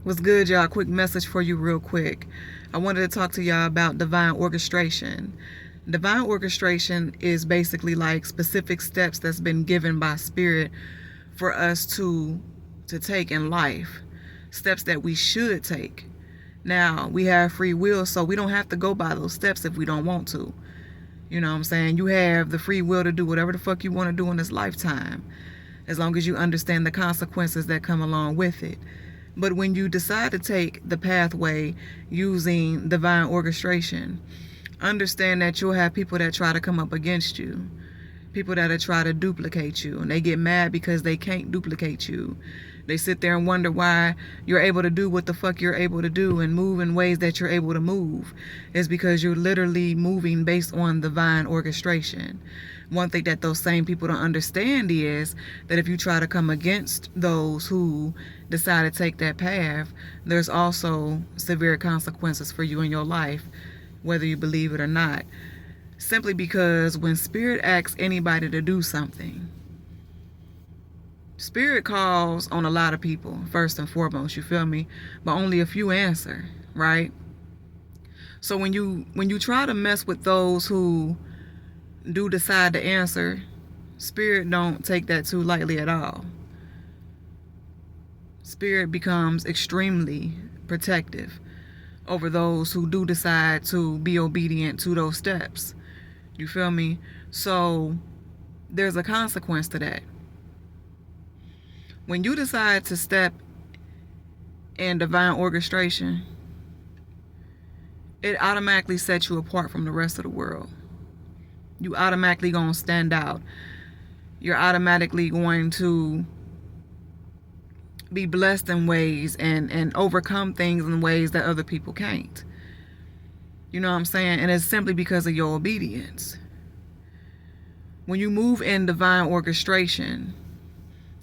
What's good, y'all? Quick message for you real quick. I wanted to talk to y'all about divine orchestration. Divine orchestration is basically like specific steps that's been given by spirit for us to take in life. Steps that we should take. Now, we have free will, so we don't have to go by those steps if we don't want to. You know what I'm saying? You have the free will to do whatever the fuck you want to do in this lifetime, as long as you understand the consequences that come along with it. But when you decide to take the pathway using divine orchestration, understand that you'll have people that try to come up against you, people that try to duplicate you, and they get mad because they can't duplicate you. They sit there and wonder why you're able to do what the fuck you're able to do and move in ways that you're able to move. It's because you're literally moving based on divine orchestration. One thing that those same people don't understand is that if you try to come against those who decide to take that path, there's also severe consequences for you in your life, whether you believe it or not. Simply because when Spirit asks anybody to do something, Spirit calls on a lot of people, first and foremost, you feel me? But only a few answer, right? So when you try to mess with those who do decide to answer, Spirit don't take that too lightly at all. Spirit becomes extremely protective over those who do decide to be obedient to those steps. You feel me? So there's a consequence to that. When you decide to step in divine orchestration, it automatically sets you apart from the rest of the world. You automatically gonna stand out. You're automatically going to be blessed in ways and overcome things in ways that other people can't. You know what I'm saying? And it's simply because of your obedience. When you move in divine orchestration,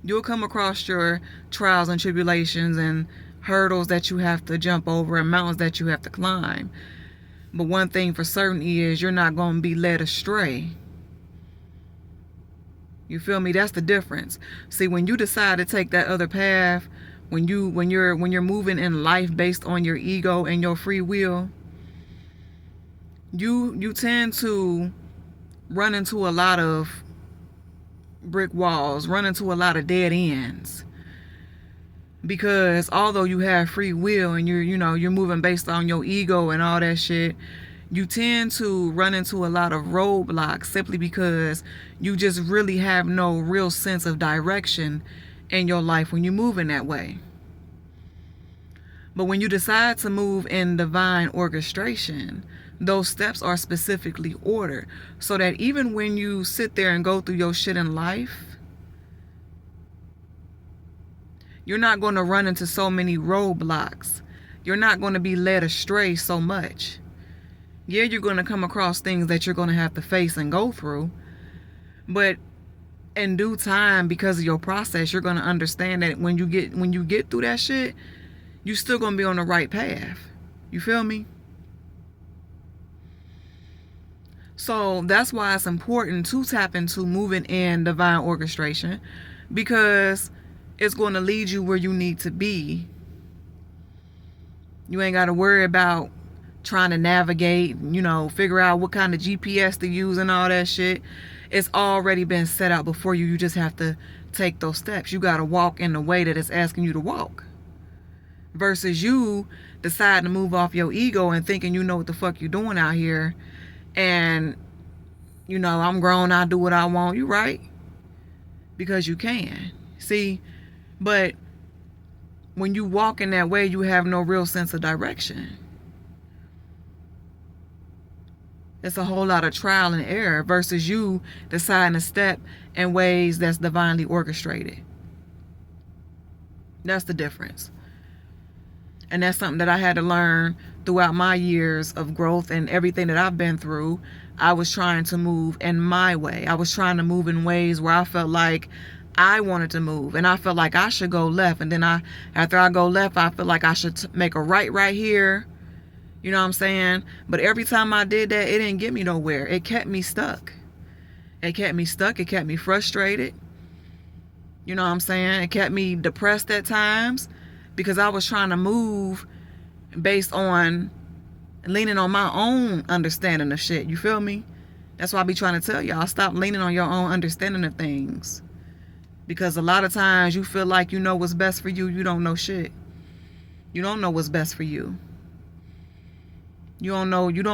you'll come across your trials and tribulations and hurdles that you have to jump over and mountains that you have to climb. But one thing for certain is you're not going to be led astray. You feel me? That's the difference. See, when you decide to take that other path, when you're moving in life based on your ego and your free will, you tend to run into a lot of brick walls, run into a lot of dead ends. Because although you have free will and you're moving based on your ego and all that shit, you tend to run into a lot of roadblocks simply because you just really have no real sense of direction in your life when you move in that way. But when you decide to move in divine orchestration, those steps are specifically ordered so that even when you sit there and go through your shit in life, you're not going to run into so many roadblocks. You're not going to be led astray so much. Yeah, you're going to come across things that you're going to have to face and go through. But in due time, because of your process, you're going to understand that when you get through that shit, you're still going to be on the right path. You feel me? So that's why it's important to tap into moving in divine orchestration, because it's going to lead you where you need to be. You ain't got to worry about trying to navigate, figure out what kind of GPS to use and all that shit. It's already been set out before you. You just have to take those steps. You got to walk in the way that it's asking you to walk. Versus you decide to move off your ego and thinking you know what the fuck you're doing out here. And, I'm grown, I do what I want. You right? Because you can. See? But when you walk in that way, you have no real sense of direction. It's a whole lot of trial and error versus you deciding to step in ways that's divinely orchestrated. That's the difference. And that's something that I had to learn throughout my years of growth and everything that I've been through. I was trying to move in my way. I was trying to move in ways where I felt like I wanted to move, and I felt like I should go left. And then after I go left, I feel like I should make a right here. You know what I'm saying? But every time I did that, it didn't get me nowhere. It kept me stuck. It kept me stuck. It kept me frustrated. You know what I'm saying? It kept me depressed at times because I was trying to move based on leaning on my own understanding of shit. You feel me? That's why I be trying to tell y'all, stop leaning on your own understanding of things. Because a lot of times you feel like you know what's best for you. You don't know shit. You don't know what's best for you. You don't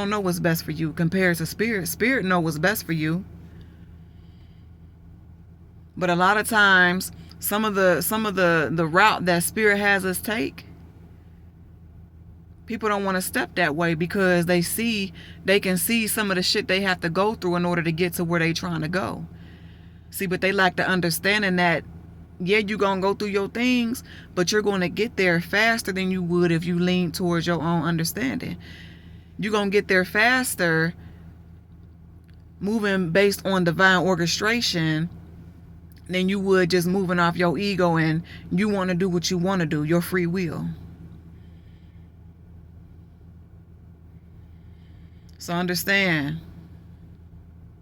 know what's best for you compared to spirit. Spirit know what's best for you. But a lot of times, some of the route that spirit has us take, people don't want to step that way because they can see some of the shit they have to go through in order to get to where they trying to go. See, but they lack the understanding that, yeah, you're going to go through your things, but you're going to get there faster than you would if you lean towards your own understanding. You're going to get there faster moving based on divine orchestration than you would just moving off your ego and you want to do what you want to do, your free will. So understand,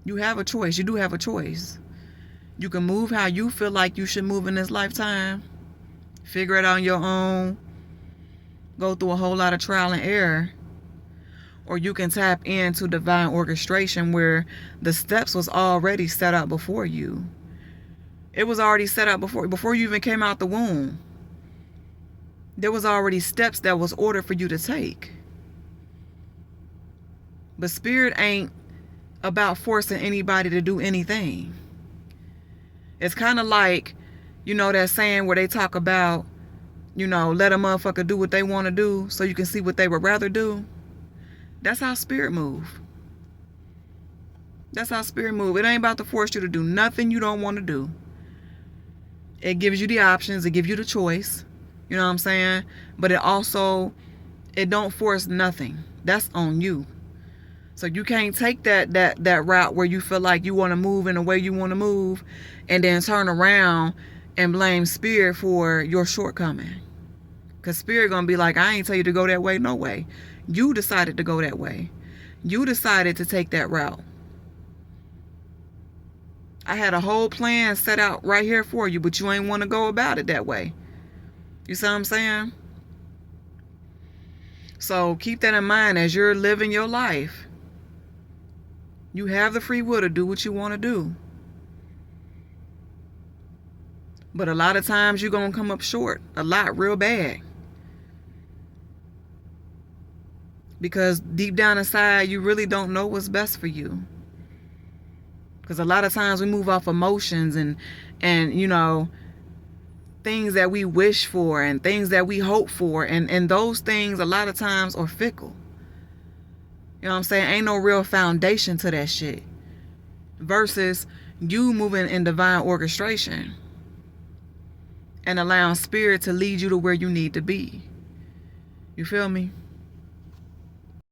you have a choice. You do have a choice. You can move how you feel like you should move in this lifetime. Figure it out on your own. Go through a whole lot of trial and error. Or you can tap into divine orchestration where the steps was already set out before you. It was already set out before you even came out the womb. There was already steps that was ordered for you to take. But spirit ain't about forcing anybody to do anything. It's kind of like, that saying where they talk about, let a motherfucker do what they want to do so you can see what they would rather do. That's how spirit move. That's how spirit move. It ain't about to force you to do nothing you don't want to do. It gives you the options. It gives you the choice. You know what I'm saying? But it don't force nothing. That's on you. So you can't take that route where you feel like you want to move in the way you want to move and then turn around and blame spirit for your shortcoming. Because spirit going to be like, I ain't tell you to go that way, no way. You decided to go that way. You decided to take that route. I had a whole plan set out right here for you, but you ain't want to go about it that way. You see what I'm saying? So keep that in mind as you're living your life. You have the free will to do what you want to do. But a lot of times you're going to come up short. A lot, real bad. Because deep down inside, you really don't know what's best for you. Because a lot of times we move off emotions and things that we wish for and things that we hope for. And those things a lot of times are fickle. You know what I'm saying? Ain't no real foundation to that shit. Versus you moving in divine orchestration and allowing spirit to lead you to where you need to be. You feel me?